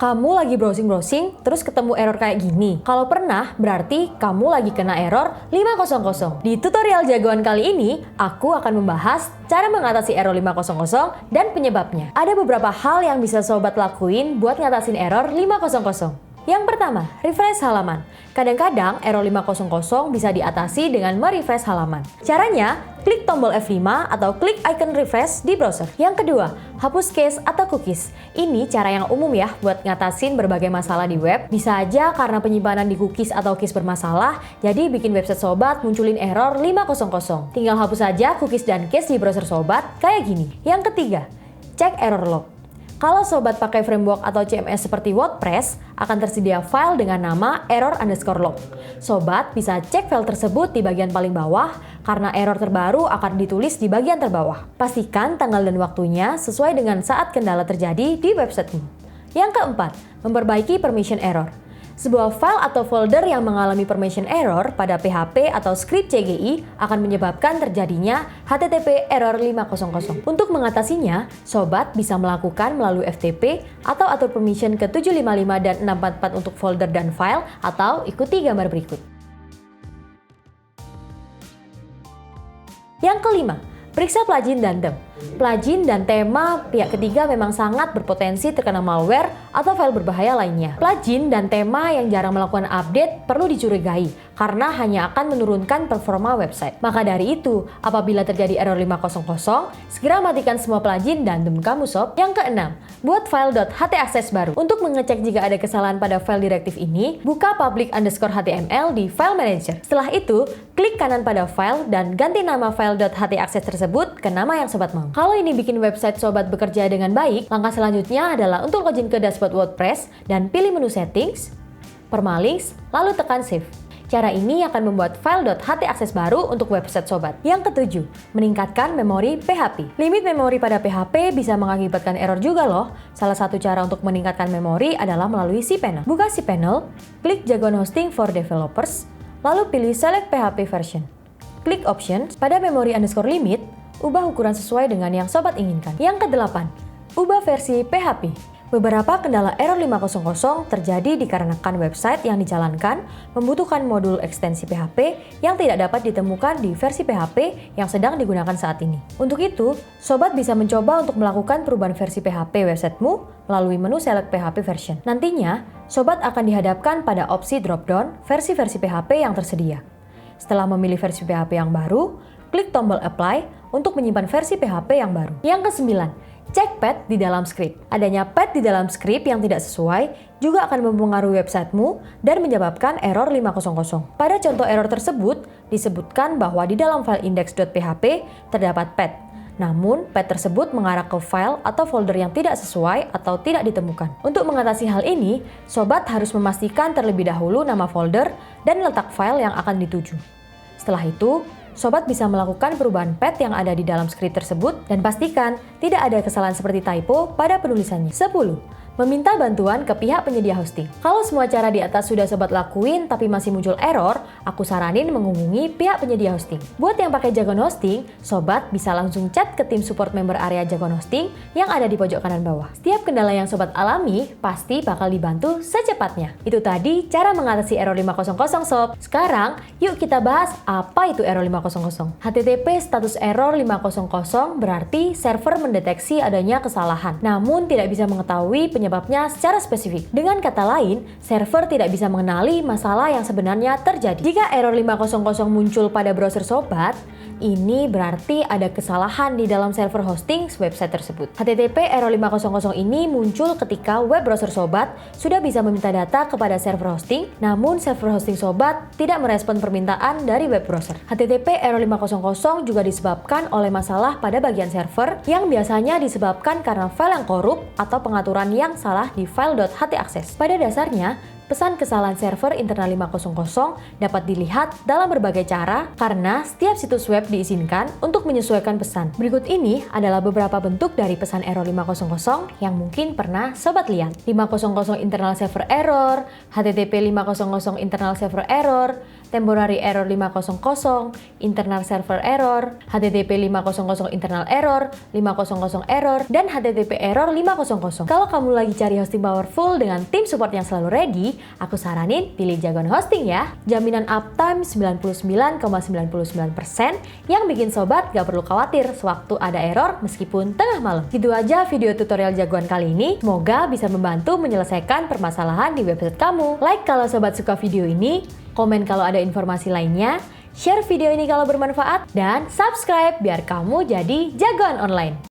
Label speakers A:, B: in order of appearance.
A: Kamu lagi browsing-browsing, terus ketemu error kayak gini. Kalau pernah, berarti kamu lagi kena error 500. Di tutorial jagoan kali ini, aku akan membahas cara mengatasi error 500 dan penyebabnya. Ada beberapa hal yang bisa sobat lakuin buat ngatasin error 500. Yang pertama, refresh halaman. Kadang-kadang error 500 bisa diatasi dengan merefresh halaman. Caranya, klik tombol F5 atau klik icon refresh di browser. Yang kedua, hapus cache atau cookies. Ini cara yang umum ya buat ngatasin berbagai masalah di web. Bisa aja karena penyimpanan di cookies atau cache bermasalah, jadi bikin website sobat munculin error 500. Tinggal hapus aja cookies dan cache di browser sobat kayak gini. Yang ketiga, cek error log. Kalau sobat pakai framework atau CMS seperti WordPress, akan tersedia file dengan nama error_log. Sobat bisa cek file tersebut di bagian paling bawah, karena error terbaru akan ditulis di bagian terbawah. Pastikan tanggal dan waktunya sesuai dengan saat kendala terjadi di websitemu. Yang keempat, memperbaiki permission error. Sebuah file atau folder yang mengalami permission error pada PHP atau script CGI akan menyebabkan terjadinya HTTP error 500. Untuk mengatasinya, sobat bisa melakukan melalui FTP atau atur permission ke 755 dan 644 untuk folder dan file, atau ikuti gambar berikut. Yang kelima, periksa plugin dan theme. Plugin dan tema pihak ketiga memang sangat berpotensi terkena malware atau file berbahaya lainnya. Plugin dan tema yang jarang melakukan update perlu dicurigai karena hanya akan menurunkan performa website. Maka dari itu, apabila terjadi error 500, segera matikan semua plugin dan theme kamu sob. Yang keenam, buat file .htaccess baru. Untuk mengecek jika ada kesalahan pada file direktif ini, buka public_html di file manager. Setelah itu, klik kanan pada file dan ganti nama file .htaccess tersebut ke nama yang sobat mau. Kalau ini bikin website sobat bekerja dengan baik, langkah selanjutnya adalah untuk login ke dashboard WordPress dan pilih menu settings, permalinks, lalu tekan save. Cara ini akan membuat file .htaccess baru untuk website sobat. Yang ketujuh, meningkatkan memori PHP. Limit memori pada PHP bisa mengakibatkan error juga loh. Salah satu cara untuk meningkatkan memori adalah melalui cPanel. Buka cPanel, klik jagoan hosting for developers, lalu pilih select PHP version. Klik options, pada memory_limit, ubah ukuran sesuai dengan yang sobat inginkan. Yang kedelapan, ubah versi PHP. Beberapa kendala error 500 terjadi dikarenakan website yang dijalankan membutuhkan modul ekstensi PHP yang tidak dapat ditemukan di versi PHP yang sedang digunakan saat ini. Untuk itu, sobat bisa mencoba untuk melakukan perubahan versi PHP websitemu melalui menu select PHP version. Nantinya, sobat akan dihadapkan pada opsi drop-down versi-versi PHP yang tersedia. Setelah memilih versi PHP yang baru, klik tombol apply untuk menyimpan versi PHP yang baru. Yang kesembilan, cek path di dalam script. Adanya path di dalam script yang tidak sesuai juga akan mempengaruhi websitemu dan menyebabkan error 500. Pada contoh error tersebut, disebutkan bahwa di dalam file index.php terdapat path. Namun, path tersebut mengarah ke file atau folder yang tidak sesuai atau tidak ditemukan. Untuk mengatasi hal ini, sobat harus memastikan terlebih dahulu nama folder dan letak file yang akan dituju. Setelah itu, sobat bisa melakukan perubahan path yang ada di dalam script tersebut dan pastikan tidak ada kesalahan seperti typo pada penulisannya. 10. Meminta bantuan ke pihak penyedia hosting. Kalau semua cara di atas sudah sobat lakuin tapi masih muncul error, aku saranin menghubungi pihak penyedia hosting. Buat yang pakai jagoan hosting, sobat bisa langsung chat ke tim support member area jagoan hosting yang ada di pojok kanan bawah. Setiap kendala yang sobat alami pasti bakal dibantu secepatnya. Itu tadi cara mengatasi error 500 sob. Sekarang, yuk kita bahas apa itu error 500. HTTP status error 500 berarti server mendeteksi adanya kesalahan, namun tidak bisa mengetahui penyebabnya secara spesifik. Dengan kata lain, server tidak bisa mengenali masalah yang sebenarnya terjadi. Jika error 500 muncul pada browser sobat, ini berarti ada kesalahan di dalam server hosting website tersebut. HTTP error 500 ini muncul ketika web browser sobat sudah bisa meminta data kepada server hosting, namun server hosting sobat tidak merespon permintaan dari web browser. HTTP error 500 juga disebabkan oleh masalah pada bagian server yang biasanya disebabkan karena file yang korup atau pengaturan yang salah di file .htaccess. Pada dasarnya, pesan kesalahan server internal 500 dapat dilihat dalam berbagai cara karena setiap situs web diizinkan untuk menyesuaikan pesan. Berikut ini adalah beberapa bentuk dari pesan error 500 yang mungkin pernah sobat lihat. 500 internal server error, HTTP 500 internal server error, temporary error 500, internal server error, HTTP 500 internal error, 500 error, dan HTTP error 500. Kalau kamu lagi cari hosting powerful dengan tim support yang selalu ready, aku saranin pilih Jagoan Hosting ya. Jaminan uptime 99,99% yang bikin sobat gak perlu khawatir sewaktu ada error meskipun tengah malam. Gitu aja video tutorial Jagoan kali ini. Semoga bisa membantu menyelesaikan permasalahan di website kamu. Like kalau sobat suka video ini, komen kalau ada informasi lainnya, share video ini kalau bermanfaat, dan subscribe biar kamu jadi jagoan online.